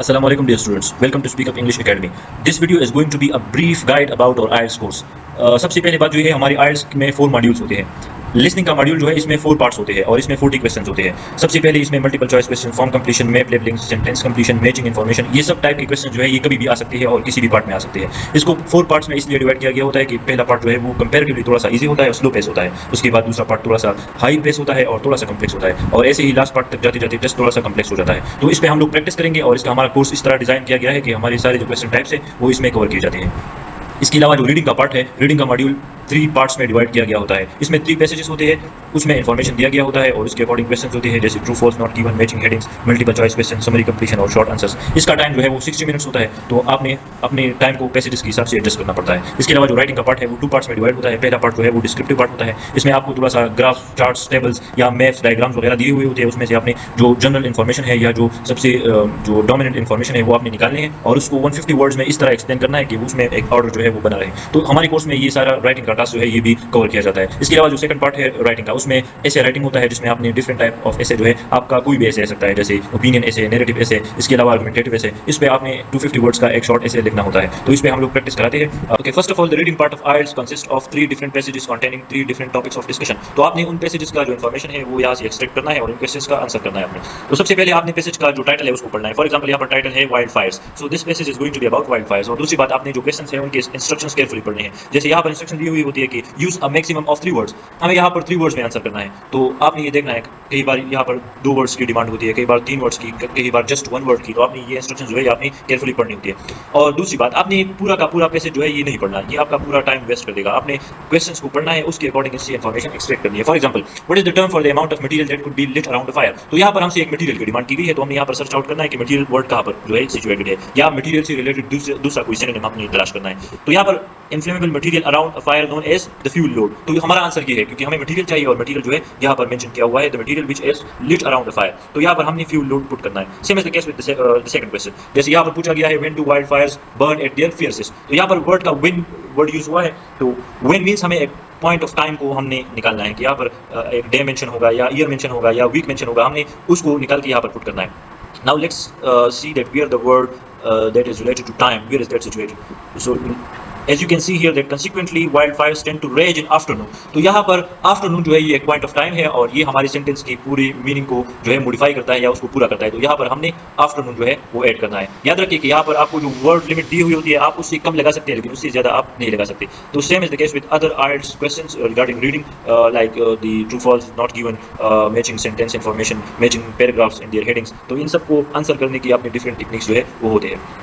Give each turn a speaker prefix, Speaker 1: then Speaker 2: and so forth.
Speaker 1: Assalamu alaikum dear students, welcome to Speak Up English Academy. This video is going to be a brief guide about our IELTS course. सबसे पहले बात जो है हमारी IELTS में 4 modules होते हैं। लिसनिंग का मॉड्यूल जो है इसमें 4 पार्ट्स होते हैं और इसमें 40 क्वेश्चंस होते हैं। सबसे पहले इसमें multiple choice question, form completion, map labelling, sentence completion, matching information, ये सब टाइप के क्वेश्चन जो है ये कभी भी आ सकते हैं और किसी भी पार्ट में आ सकते हैं। इसको 4 पार्ट्स में इसलिए डिवाइड किया गया होता है कि पहला पार्ट जो है वो कंपैरेटिवली थोड़ा सा ईजी होता है और स्लो पेस होता है। उसके बाद दूसरा पार्ट थोड़ा सा हाई पेस होता है और थोड़ा सा कम्प्लेक्स होता है और ऐसे ही लास्ट पार्ट तक जाते जाते जस्ट थोड़ा सा कम्प्लेक्स हो जाता है। तो इस पर हम लोग प्रैक्टिस करेंगे और इसका हमारा कोर्स इस तरह डिजाइन किया गया है कि हमारे सारे जो क्वेश्चन टाइप्स है वो इसमें कवर किए जाते हैं। इसके अलावा जो रीडिंग का पार्ट है, रीडिंग का मॉड्यूल 3 पार्ट्स में डिवाइड किया गया होता है। इसमें 3 पैसेजेस होते हैं, उसमें इन्फॉर्मेशन दिया गया होता है और उसके अकॉर्डिंग क्वेश्चंस होते हैं जैसे true false, not given, matching headings, multiple choice question, summary completion और शॉर्ट आंसर्स। इसका टाइम जो है वो 60 मिनट्स होता है, तो आपने अपने टाइम को पैसेजेस के हिसाब से एडजस्ट करना पड़ता है। इसके अलावा जो राइटिंग का पार्ट है वो 2 पार्ट्स में डिवाइड होता है। पहला पार्ट जो है वो डिस्क्रिप्टिव पार्ट होता है, इसमें आपको थोड़ा सा ग्राफ, चार्ट्स, टेबल्स या मैप्स, डायग्राम्स वगैरह दिए हुए होते हैं। उसमें से आपने जो जनरल इन्फॉर्मेशन है या जो सबसे जो डोमिनेंट इन्फॉर्मेशन है वो आपने निकालनी है और उसको 150 वर्ड्स में इस तरह एक्सप्लेन करना है कि उसमें एक ऑर्डर जो है वो बना रहे। तो हमारे कोर्स में ये सारा राइटिंग का टास्क जो है ये भी कवर किया जाता है। इसके अलावा जो सेकंड पार्ट है राइटिंग का, उसमें ऐसे राइटिंग होता है जिसमें आपने डिफरेंट टाइप ऑफ ऐसे जो है आपका कोई भी ऐसे आ सकता है, जैसे ओपिनियन ऐसे, नैरेटिव ऐसे, इसके अलावा आर्गुमेंटेटिव ऐसे। इस पे आपने 250 वर्ड्स का एक शॉर्ट ऐसे लिखना होता है, तो इस पे हम लोग प्रैक्टिस कराते हैं। Okay, first of all the reading part of IELTS consist of 3 different passages containing 3 different topics of discussion. तो आपने उन पैसेजेस का जो इन्फॉर्मेशन है वो यहाँ से एक्सट्रैक्ट करना है और उन क्वेश्चंस का आंसर करना है आपने। तो सबसे पहले आपने पैसेज का जो टाइटल है उसको पढ़ना है। फॉर एग्जांपल यहाँ पर टाइटल है wild fires, so this passage is going to be about wild fires. और दूसरी बात, आपने जो क्वेश्चंस है उनके इंस्ट्रक्शंस केयरफुली पढ़ने हैं। जैसे यहाँ पर इंस्ट्रक्शन दी हुई होती है कि use a maximum of 3 words, हमें यहाँ पर 3 वर्ड्स में आंसर करना है। तो आपने ये देखना है, कई बार यहाँ पर 2 वर्ड्स की डिमांड होती है, कई बार 3 वर्ड्स की, कई बार जस्ट 1 वर्ड की। तो आपने ये इंस्ट्रक्शन जो है आपने केयरफुली पढ़नी होती है। और दूसरी बात, आपने पूरा का पूरा पैसेज जो है ये नहीं पढ़ना, ये आपका पूरा टाइम वेस्ट कर देगा। आपने क्वेश्चंस को पढ़ना है, उसके अकॉर्डिंग इससे इन्फॉर्मेशन एक्सट्रैक्ट करनी है। For example, what is the term for the amount of material that could be lit around a fire. तो यहाँ पर हमसे एक मटेरियल की डिमांड की गई है, तो हमने यहाँ पर सर्च आउट करना है कि मटेरियल वर्ड कहाँ पर जो है सिचुएटेड है, या मटेरियल से रिलेटेड दूसरा कोई सिनोनिम आपने तलाश करना है। तो यहाँ पर inflammable material around a fire known as the fuel load. तो हमारा आंसर ये है, क्योंकि हमें मटेरियल चाहिए और मटेरियल जो है यहाँ पर मेंशन किया हुआ है, the material which is lit around the fire. तो यहाँ पर हमने फ्यूल लोड पुट करना है। Same is the case with the second question. जैसे यहाँ पर पूछा गया है when do wildfires burn at their fiercest, तो यहाँ पर वर्ड का व्हेन वर्ड यूज हुआ है। तो व्हेन मींस हमें एक पॉइंट ऑफ टाइम को हमने निकालना है कि यहाँ पर एक डे मेंशन होगा या ईयर मेंशन होगा या वीक मेंशन होगा, हमने उसको निकाल के यहाँ पर पुट करना है। Now let's see that where the word that is related to time, where is that situated. So as you can see here that consequently wildfires tend to rage in afternoon. तो यहाँ पर afternoon जो है ये एक point of time है और ये हमारे सेंटेंस की पूरी मीनिंग को जो है मॉडिफाई करता है या उसको पूरा करता है। तो यहाँ पर हमने आफ्टरनून जो है वो ऐड करना है। याद रखिए कि यहाँ पर आपको जो वर्ड लिमिट दी हुई होती है आप उससे कम लगा सकते हैं, लेकिन उससे ज़्यादा आप नहीं लगा सकते। तो same is the case with other IELTS questions regarding reading, like the true false, not given, matching sentence information, matching paragraphs in their headings. तो इन सबको आंसर करने की आपने डिफरेंट टेक्निक्स जो है वो होते हैं।